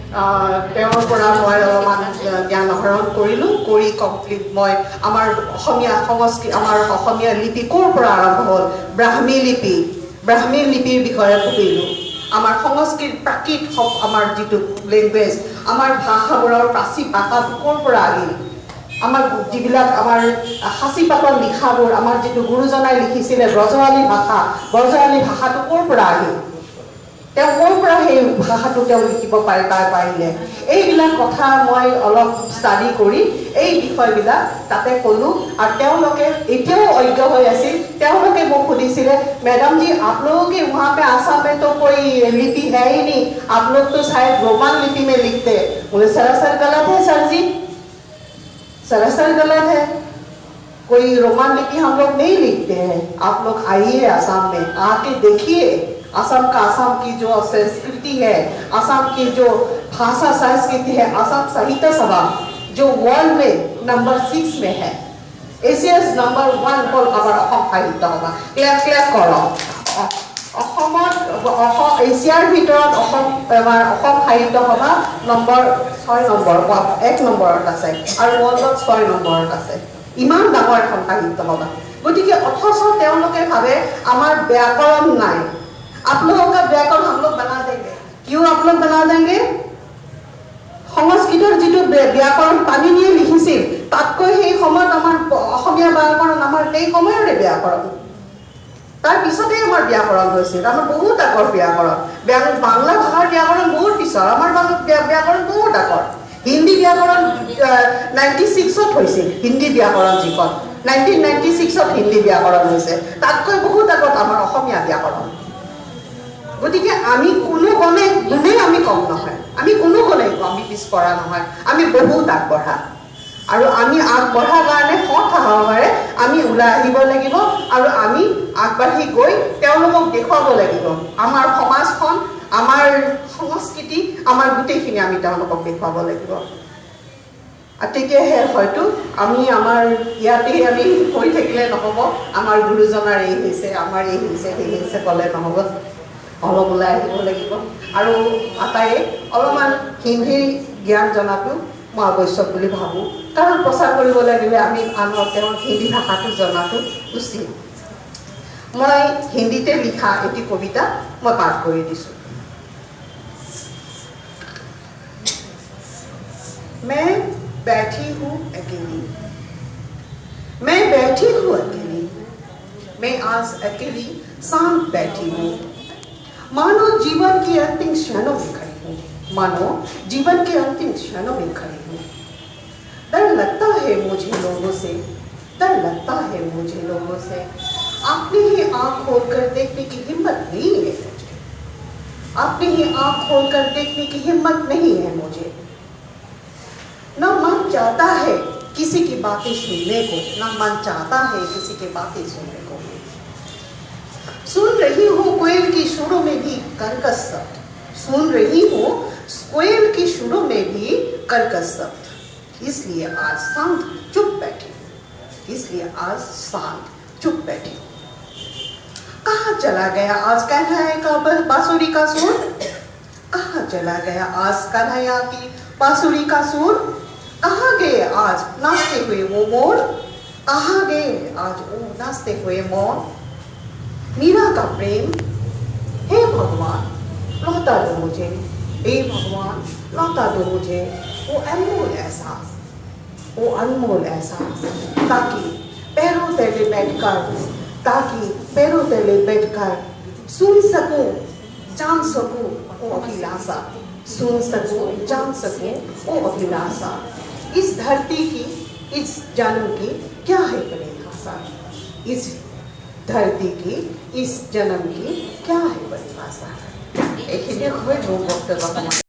তেওঁৰ পৰা মই অলপমান জ্ঞান আহৰণ কৰিলোঁ কৰি কমপ্লিট মই আমাৰ অসমীয়া সংস্কৃতি আমাৰ অসমীয়া লিপি ক'ৰ পৰা আৰম্ভ হ'ল ব্ৰাহ্মী লিপিৰ বিষয়ে পঢ়িলোঁ আমাৰ সংস্কৃত প্ৰাকৃত আমাৰ যিটো লেংগুৱেজ আমাৰ ভাষাবোৰৰ প্ৰাচীন ভাষা ক'ৰ পৰা আহিল আমাৰ যিবিলাক আমাৰ সাঁচি পাতত লিখাবোৰ আমাৰ যিটো গুৰুজনাই লিখিছিলে ব্ৰজৱালী ভাষাটো ক'ৰ পৰা আহিল তেওঁ ক'ৰ পৰা সেই ভাষাটো তেওঁ লিখিব পাৰিলে এইবিলাক কথা মই অলপ ষ্টাডি কৰি এই বিষয়বিলাক তাতে ক'লোঁ আৰু তেওঁলোকে এতিয়াও অজ্ঞ হৈ আছিল তেওঁলোকে মোক সুধিছিলে मैडम जी आप लोगों के वहाँ पे आसाम में तो कोई लिपि है ही नहीं आप लोग तो शायद रोमन लिपि में लिखते हैं बोले सरासर गलत है सर जी सरासर गलत है कोई रोमन लिपि हम लोग नहीं लिखते हैं आप लोग आइए आसाम में आके देखिए असम की जो संस्कृति है असम की जो भाषा संस्कृति है असम साहित्य सभा जो वर्ल्ड में नंबर 6 में है एशिया's नंबर 1 হ'ল আমাৰ অসম সাহিত্য সভা ক্লিয়াৰ কৰক এছিয়াৰ ভিতৰত অসম সাহিত্য সভা নম্বৰ 6 নম্বৰত আছে আৰু ৱৰ্ল্ডত 6 নম্বৰত আছে ইমান ডাঙৰ এখন সাহিত্য সভা গতিকে অথচ তেওঁলোকে ভাবে আমাৰ ব্যাকৰণ নাই आप लोगों का व्याकरण हम लोग बना देंगे क्यों आप लोग बना देंगे সংস্কৃতৰ যিটো ব্যাকৰণ পাণিনিয়ে লিখিছিল তাতকৈ সেই সময়ত আমাৰ অসমীয়া ব্যাকৰণ আমাৰ এই সময়ৰে ব্যাকৰণ তাৰ পিছতে আমাৰ ব্যাকৰণ হৈছিল আমাৰ বহুত আগৰ ব্যাকৰণ বাংলা ভাষাৰ ব্যাকৰণ বহুত পিছৰ আমাৰ ব্যাকৰণ বহুত আগৰ হিন্দী ব্যাকৰণ 96ত হৈছিল হিন্দী ব্যাকৰণ যিখন 1996ত হিন্দী ব্যাকৰণ হৈছে তাতকৈ বহুত আগত আমাৰ অসমীয়া ব্যাকৰণ গতিকে আমি কোনো গুণে আমি কম নহয় আমি কোনো গুণে আমি পিছপৰা নহয় আমি বহুত আগবঢ়া আৰু আমি আগবঢ়াৰ কাৰণে সাহসেৰে আমি ওলাই আহিব লাগিব আৰু আমি আগবাঢ়ি গৈ তেওঁলোকক দেখুৱাব লাগিব আমাৰ সমাজখন আমাৰ সংস্কৃতি আমাৰ গোটেইখিনি আমি তেওঁলোকক দেখুৱাব লাগিব আৰু তেতিয়াহে হয়তো আমি আমাৰ ইয়াতে আমি কৈ থাকিলে নহ'ব আমাৰ গুৰুজনাৰ এই হৈছে আমাৰ এই হৈছে সেই হৈছে ক'লে নহ'ব অলপ ওলাই আহিব লাগিব আৰু আটাইয়ে অলপমান হিন্দী জ্ঞান জনাটো মই আৱশ্যক বুলি ভাবোঁ কাৰণ প্ৰচাৰ কৰিব লাগিলে আমি আনক তেওঁৰ হিন্দী ভাষাটো জনাটো উচিত মই হিন্দীতে লিখা এটি কবিতা মই পাঠ কৰি দিছোঁ मैं बैठी हूँ अकेली मैं आज अकेली शांत बैठी हूँ मानो जीवन के अंतिम क्षणों में खड़ी हूँ डर लगता है मुझे लोगों से अपनी ही आँख खोलकर देखने की हिम्मत नहीं है मुझे अपनी ही आँख खोलकर देखने की हिम्मत नहीं है मुझे न मन चाहता है किसी की बातें सुनने को सुन रही हूँ कोयल की सुरों में भी कर्कश शब्द इसलिए आज शांत चुप बैठी कहाँ चला गया आज कन्हैया का बांसुरी का सुर कहाँ चला गया आज कन्हैया की बांसुरी का सुर कहाँ गए आज नाचते हुए वो मोर कहाँ गए आज वो नाचते हुए मोर मीरा का प्रेम हे भगवान लौटा दो मुझे वो अनमोल एहसास ताकि पैरों तले बैठकर सुन सकूं जान सकूं वो अभिलाषा इस धरती की इस जन्म की क्या है परिभाषा इस धरती की इस जन्म की क्या है परिभाषा